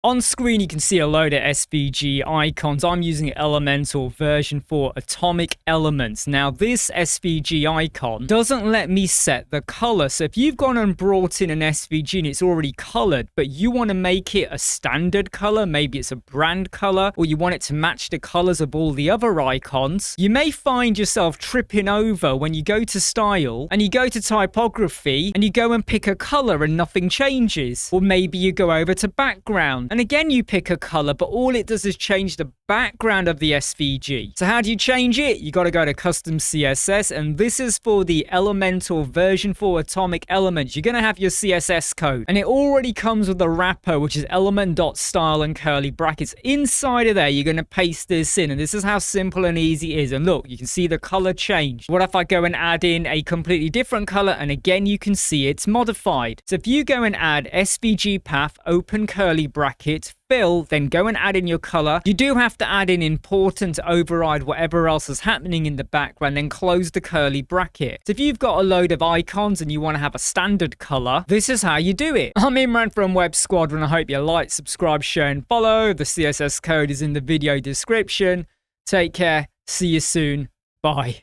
On screen, you can see a load of SVG icons. I'm using Elementor version 4 Atomic Elements. Now, this SVG icon doesn't let me set the color. So if you've gone and brought in an SVG and it's already colored, but you want to make it a standard color, maybe it's a brand color, or you want it to match the colors of all the other icons, you may find yourself tripping over when you go to style and you go to typography and you go and pick a color and nothing changes. Or maybe you go over to background and again you pick a color, but all it does is change the background of the SVG. So how do you change it? You got to go to custom CSS, and this is for the Elementor version 4 Atomic Elements. You're going to have your CSS code, and it already comes with a wrapper, which is element.style and curly brackets. Inside of there, you're going to paste this in, and this is how simple and easy it is. And look, you can see the color change. What if I go and add in a completely different color? And again, you can see it's modified. So if you go and add SVG path, open curly bracket, fill, then go and add in your color. You do have to add in important to override whatever else is happening in the background, then close the curly bracket. So if you've got a load of icons and you want to have a standard color, this is how you do it. I'm Imran from Web Squadron. I hope you like, subscribe, share, and follow. The CSS code is in the video description. Take care. See you soon. Bye.